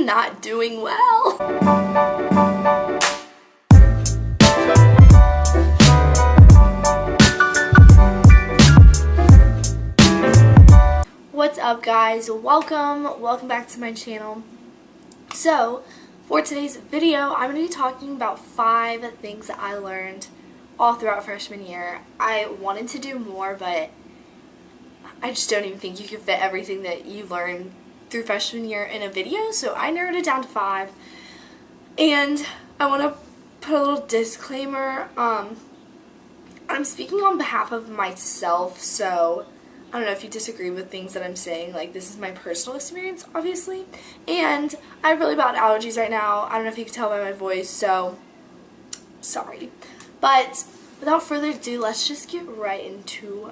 am not doing well. What's up, guys? Welcome back to my channel. So for today's video, I'm going to be talking about 5 things that I learned all throughout freshman year. I wanted to do more, but I just don't even think you can fit everything that you learn through freshman year in a video, so I narrowed it down to 5. And I want to put a little disclaimer. I'm speaking on behalf of myself, so I don't know if you disagree with things that I'm saying. Like, this is my personal experience, obviously. And I have really bad allergies right now. I don't know if you can tell by my voice, so sorry. But without further ado, let's just get right into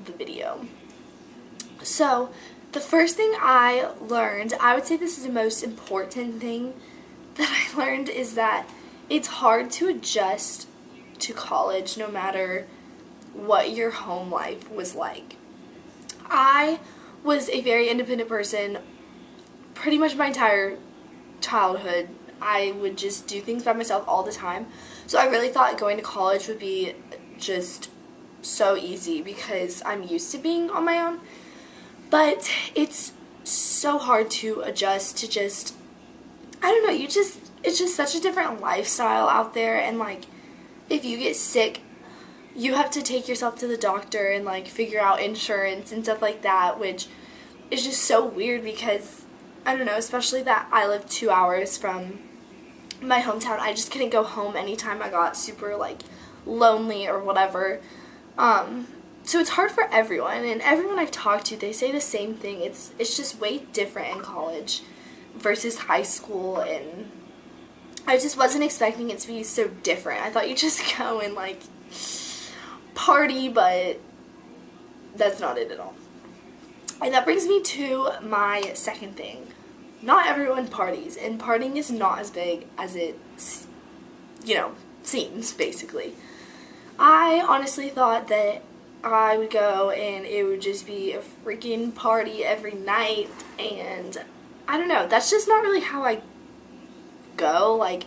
the video. So the first thing I learned, I would say this is the most important thing that I learned, is that it's hard to adjust to college no matter what your home life was like. I was a very independent person pretty much my entire childhood. I would just do things by myself all the time. So I really thought going to college would be just so easy because I'm used to being on my own. But it's so hard to adjust to just, I don't know, it's just such a different lifestyle out there. And like, if you get sick, you have to take yourself to the doctor and like figure out insurance and stuff like that, which is just so weird because, I don't know, especially that I live 2 hours from my hometown. I just couldn't go home anytime I got super like lonely or whatever. So it's hard for everyone, and everyone I've talked to, they say the same thing. It's just way different in college versus high school, and I just wasn't expecting it to be so different. I thought you'd just go and like party, but that's not it at all. And that brings me to my second thing. Not everyone parties, and partying is not as big as it, seems, basically. I honestly thought that I would go and it would just be a freaking party every night, and I don't know, that's just not really how I go. Like,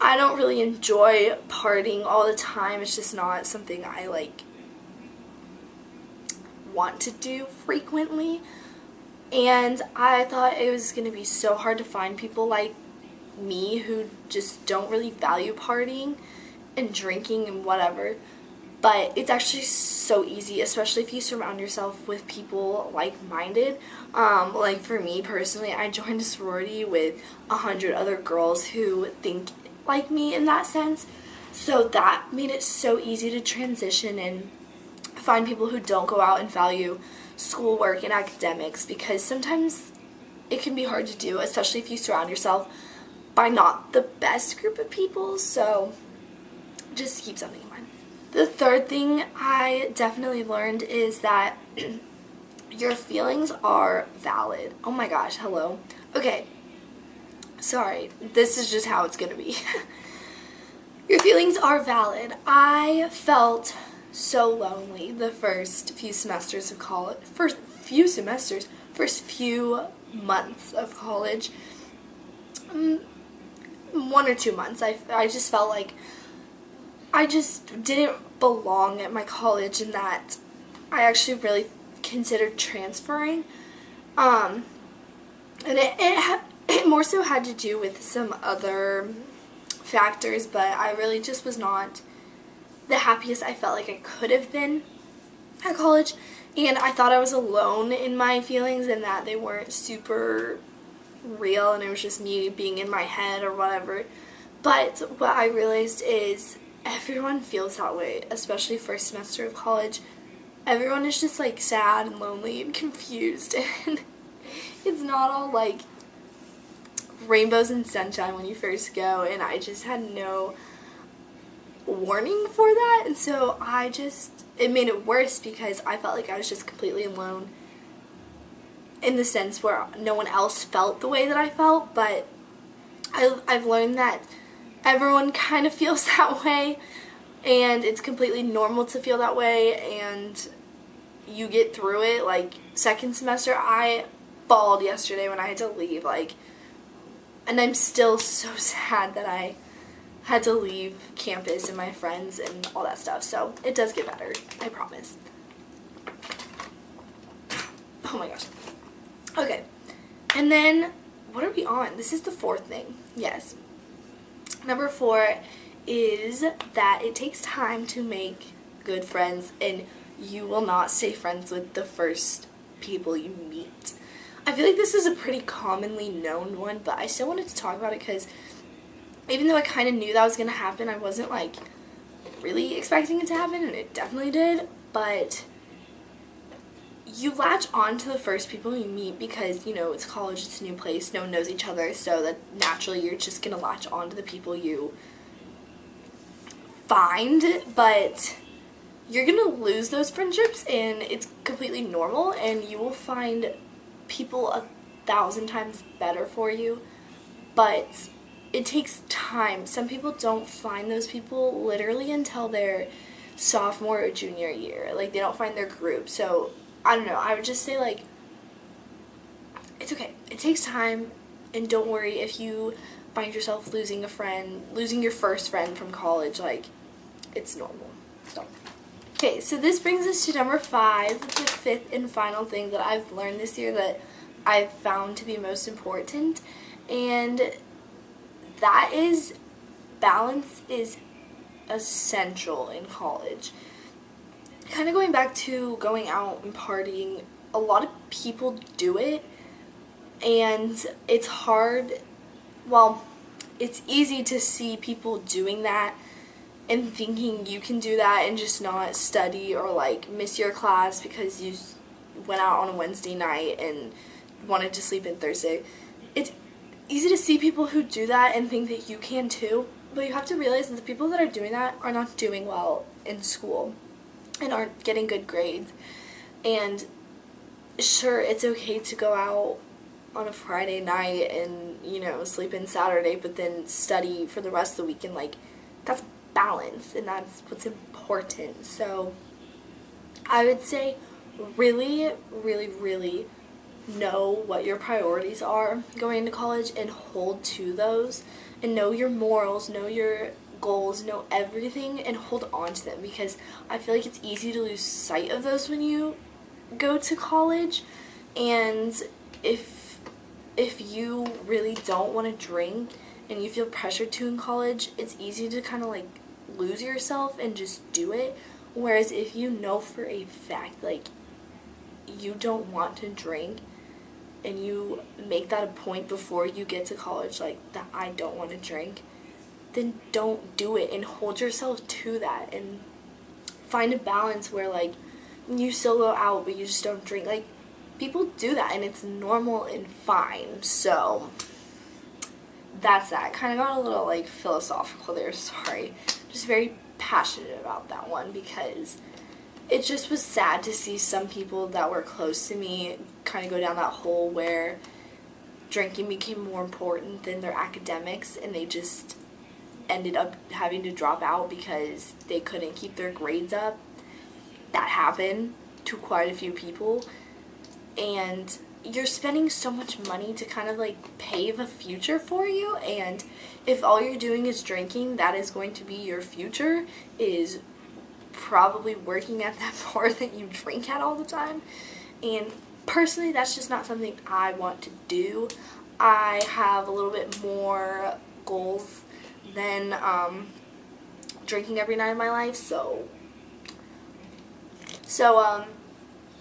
I don't really enjoy partying all the time. It's just not something I like want to do frequently. And I thought it was going to be so hard to find people like me who just don't really value partying and drinking and whatever. But it's actually so easy, especially if you surround yourself with people like-minded. Like for me personally, I joined a sorority with 100 other girls who think like me in that sense. So that made it so easy to transition and find people who don't go out and value schoolwork and academics, because sometimes it can be hard to do, especially if you surround yourself by not the best group of people. So just keep something in mind. The third thing I definitely learned is that your feelings are valid. Oh my gosh, hello. Okay, sorry, this is just how it's gonna be. Your feelings are valid. I felt so lonely the first few semesters of college, first few months of college. 1 or 2 months. I just felt like I just didn't belong at my college, and that I actually really considered transferring. And it more so had to do with some other factors, but I really just was not the happiest I felt like I could have been at college. And I thought I was alone in my feelings and that they weren't super real and it was just me being in my head or whatever. But what I realized is everyone feels that way, especially first semester of college. Everyone is just like sad and lonely and confused, and it's not all like rainbows and sunshine when you first go, and I just had no warning for that, and so it made it worse because I felt like I was just completely alone in the sense where no one else felt the way that I felt. But I've learned that everyone kind of feels that way, and it's completely normal to feel that way, and you get through it. Like, second semester, I bawled yesterday when I had to leave. Like, And I'm still so sad that I had to leave campus and my friends and all that stuff. So it does get better, I promise. Oh my gosh. Okay. And then, what are we on? This is the fourth thing. Yes. Number 4 is that it takes time to make good friends, and you will not stay friends with the first people you meet. I feel like this is a pretty commonly known one, but I still wanted to talk about it because even though I kind of knew that was going to happen, I wasn't like really expecting it to happen, and it definitely did. But you latch on to the first people you meet because, you know, it's college, it's a new place, no one knows each other, so that naturally you're just going to latch on to the people you find. But you're going to lose those friendships, and it's completely normal, and you will find people 1,000 times better for you. But it takes time. Some people don't find those people literally until their sophomore or junior year. Like, they don't find their group. So, I don't know. I would just say, like, it's okay. It takes time, and don't worry if you find yourself losing a friend, losing your first friend from college. Like, it's normal. So, okay, so this brings us to number 5, the 5th and final thing that I've learned this year that I've found to be most important. And that is, balance is essential in college. Kind of going back to going out and partying, a lot of people do it, and it's hard, well, it's easy to see people doing that and thinking you can do that and just not study or like miss your class because you went out on a Wednesday night and wanted to sleep in Thursday. It's easy to see people who do that and think that you can too, but you have to realize that the people that are doing that are not doing well in school and aren't getting good grades. And sure, it's okay to go out on a Friday night and, you know, sleep in Saturday, but then study for the rest of the weekend. Like, that's balance, and that's what's important. So I would say really, really, really know what your priorities are going into college and hold to those, and know your morals, know your goals, know everything, and hold on to them, because I feel like it's easy to lose sight of those when you go to college. And if you really don't want to drink and you feel pressured to in college, it's easy to kind of like lose yourself and just do it. Whereas if you know for a fact, like, you don't want to drink, and you make that a point before you get to college, like, that I don't want to drink, then don't do it, and hold yourself to that, and find a balance where, like, you still go out but you just don't drink. Like, people do that, and it's normal and fine. So that's that. Kind of got a little like philosophical there, sorry. Just very passionate about that one because it just was sad to see some people that were close to me kind of go down that hole where drinking became more important than their academics, and they just ended up having to drop out because they couldn't keep their grades up. That happened to quite a few people, and you're spending so much money to kind of like pave a future for you, and if all you're doing is drinking, that is going to be your future, is probably working at that bar that you drink at all the time. And personally, that's just not something I want to do. I have a little bit more goals than drinking every night of my life, so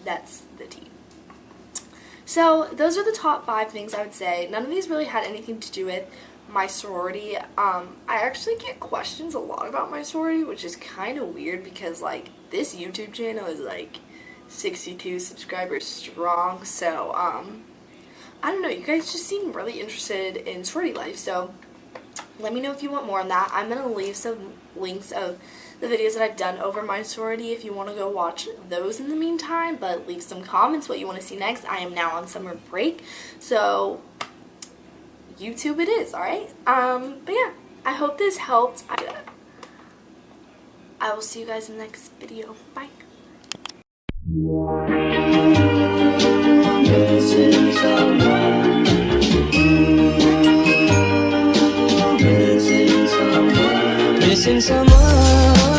that's the tea. So those are the top 5 things I would say. None of these really had anything to do with my sorority. I actually get questions a lot about my sorority, which is kind of weird because, like, this YouTube channel is like 62 subscribers strong. So I don't know, you guys just seem really interested in sorority life, so let me know if you want more on that. I'm going to leave some links of the videos that I've done over my sorority if you want to go watch those in the meantime, but leave some comments what you want to see next. I am now on summer break, so YouTube it is, alright? But yeah, I hope this helped. I will see you guys in the next video. Bye. This is missing someone.